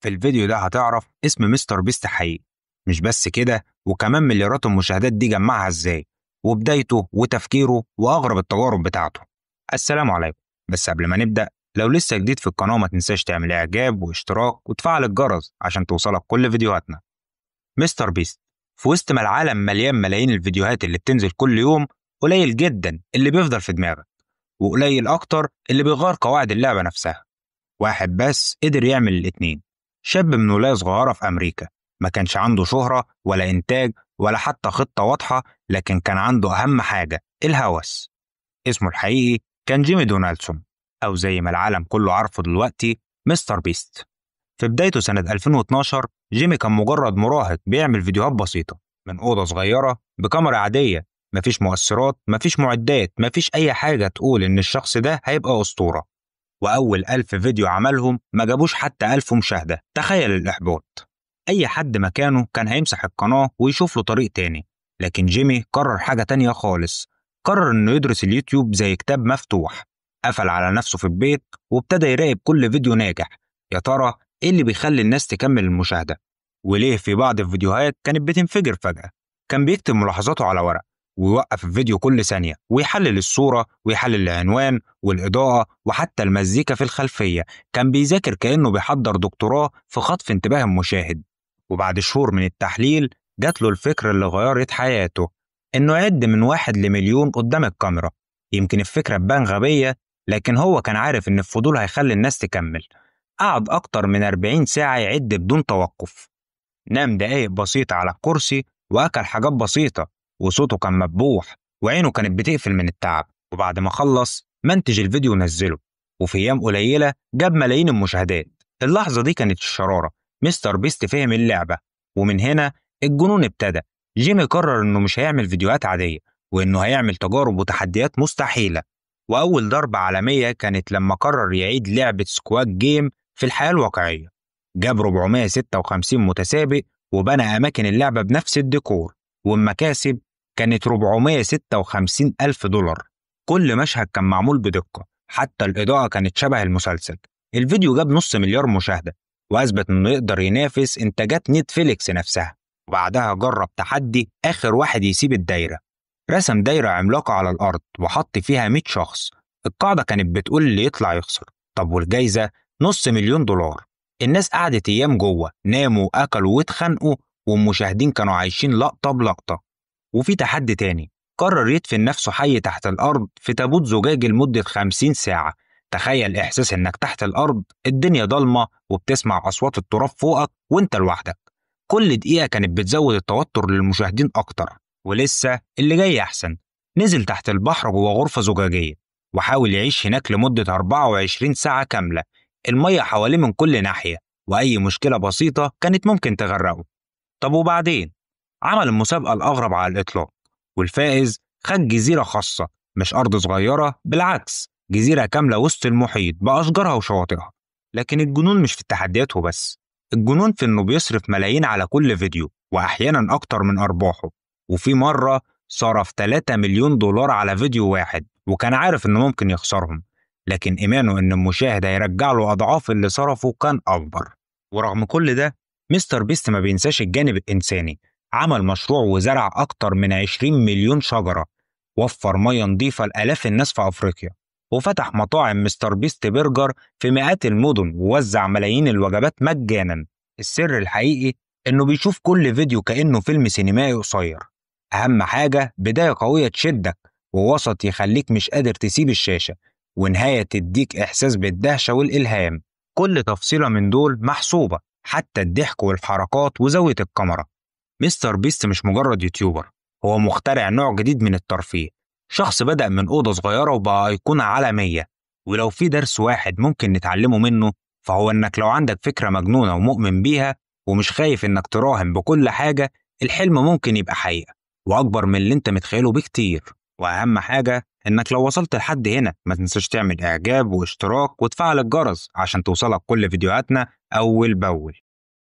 في الفيديو ده هتعرف اسم مستر بيست حقيقي. مش بس كده، وكمان مليارات المشاهدات دي جمعها ازاي، وبدايته وتفكيره واغرب التجارب بتاعته. السلام عليكم. بس قبل ما نبدأ، لو لسه جديد في القناة ما تنساش تعمل اعجاب واشتراك وتفعل الجرس عشان توصلك كل فيديوهاتنا. مستر بيست، في وسط ما العالم مليان ملايين الفيديوهات اللي بتنزل كل يوم، قليل جدا اللي بيفضل في دماغك، وقليل اكتر اللي بيغير قواعد اللعبة نفسها. واحد بس قدر يعمل الاتنين. شاب من ولاية صغيرة في أمريكا، ما كانش عنده شهرة ولا إنتاج ولا حتى خطة واضحة، لكن كان عنده أهم حاجة: الهوس. اسمه الحقيقي كان جيمي دونالدسون، أو زي ما العالم كله عارفه دلوقتي، مستر بيست. في بدايته سنة 2012 جيمي كان مجرد مراهق بيعمل فيديوهات بسيطة من أوضة صغيرة بكاميرا عادية. مفيش مؤثرات، مفيش معدات، مفيش أي حاجة تقول إن الشخص ده هيبقى أسطورة. وأول 1000 فيديو عملهم ما جابوش حتى 1000 مشاهدة. تخيل الإحباط. أي حد مكانه كان هيمسح القناة ويشوف له طريق تاني، لكن جيمي قرر حاجة تانية خالص. قرر إنه يدرس اليوتيوب زي كتاب مفتوح. قفل على نفسه في البيت وابتدى يراقب كل فيديو ناجح. يا ترى إيه اللي بيخلي الناس تكمل المشاهدة؟ وليه في بعض الفيديوهات كانت بتنفجر فجأة؟ كان بيكتب ملاحظاته على ورق، ويوقف الفيديو كل ثانية ويحلل الصورة ويحلل العنوان والإضاءة وحتى المزيكا في الخلفية. كان بيذاكر كأنه بيحضر دكتوراه في خطف انتباه المشاهد. وبعد شهور من التحليل جات له الفكرة اللي غيرت حياته: إنه يعد من 1 ل1,000,000 قدام الكاميرا. يمكن الفكرة تبان غبية، لكن هو كان عارف إن الفضول هيخلي الناس تكمل. قعد أكتر من 40 ساعة يعد بدون توقف. نام دقايق بسيطة على الكرسي وأكل حاجات بسيطة، وصوته كان مبوح وعينه كانت بتقفل من التعب. وبعد ما خلص منتج الفيديو ونزله، وفي أيام قليلة جاب ملايين المشاهدات. اللحظة دي كانت الشرارة. مستر بيست فهم اللعبة، ومن هنا الجنون ابتدى. جيمي قرر إنه مش هيعمل فيديوهات عادية، وإنه هيعمل تجارب وتحديات مستحيلة. وأول ضربة عالمية كانت لما قرر يعيد لعبة سكواد جيم في الحياة الواقعية. جاب 456 متسابق وبنى أماكن اللعبة بنفس الديكور، والمكاسب كانت 456 ألف دولار. كل مشهد كان معمول بدقة، حتى الإضاءة كانت شبه المسلسل. الفيديو جاب نص مليار مشاهدة، وأثبت إنه يقدر ينافس إنتاجات نتفليكس نفسها. وبعدها جرب تحدي آخر واحد يسيب الدايرة. رسم دايرة عملاقة على الأرض وحط فيها 100 شخص. القاعدة كانت بتقول اللي يطلع يخسر. طب والجايزة؟ نص مليون دولار. الناس قعدت أيام جوه، ناموا أكلوا واتخانقوا، والمشاهدين كانوا عايشين لقطة بلقطة. وفي تحدي تاني، قرر يدفن نفسه حي تحت الأرض في تابوت زجاجي لمدة 50 ساعة. تخيل إحساس إنك تحت الأرض، الدنيا ضلمة وبتسمع أصوات التراب فوقك وإنت لوحدك. كل دقيقة كانت بتزود التوتر للمشاهدين أكتر. ولسه اللي جاي أحسن. نزل تحت البحر جوه غرفة زجاجية، وحاول يعيش هناك لمدة 24 ساعة كاملة. المية حواليه من كل ناحية، وأي مشكلة بسيطة كانت ممكن تغرقه. طب وبعدين؟ عمل المسابقة الأغرب على الإطلاق، والفائز خد جزيرة خاصة. مش أرض صغيرة، بالعكس، جزيرة كاملة وسط المحيط بأشجارها وشواطئها. لكن الجنون مش في التحديات وبس. الجنون في إنه بيصرف ملايين على كل فيديو، وأحيانا أكتر من أرباحه. وفي مرة صرف 3 مليون دولار على فيديو واحد، وكان عارف إنه ممكن يخسرهم، لكن إيمانه إن المشاهد هيرجع له أضعاف اللي صرفه كان أكبر. ورغم كل ده، مستر بيست ما بينساش الجانب الإنساني. عمل مشروع وزرع أكتر من 20 مليون شجرة، وفر مياه نظيفة لآلاف الناس في أفريقيا، وفتح مطاعم مستر بيست برجر في مئات المدن، ووزع ملايين الوجبات مجانا. السر الحقيقي إنه بيشوف كل فيديو كأنه فيلم سينمائي قصير. أهم حاجة بداية قوية تشدك، ووسط يخليك مش قادر تسيب الشاشة، ونهاية تديك إحساس بالدهشة والإلهام. كل تفصيلة من دول محسوبة، حتى الضحك والحركات وزاوية الكاميرا. مستر بيست مش مجرد يوتيوبر، هو مخترع نوع جديد من الترفيه. شخص بدأ من أوضة صغيرة وبقى أيقونة عالمية. ولو في درس واحد ممكن نتعلمه منه، فهو إنك لو عندك فكرة مجنونة ومؤمن بيها، ومش خايف إنك تراهن بكل حاجة، الحلم ممكن يبقى حقيقة، وأكبر من اللي أنت متخيله بكتير. وأهم حاجة إنك لو وصلت لحد هنا ما تنساش تعمل إعجاب واشتراك وتفعل الجرس عشان توصلك كل فيديوهاتنا أول بأول.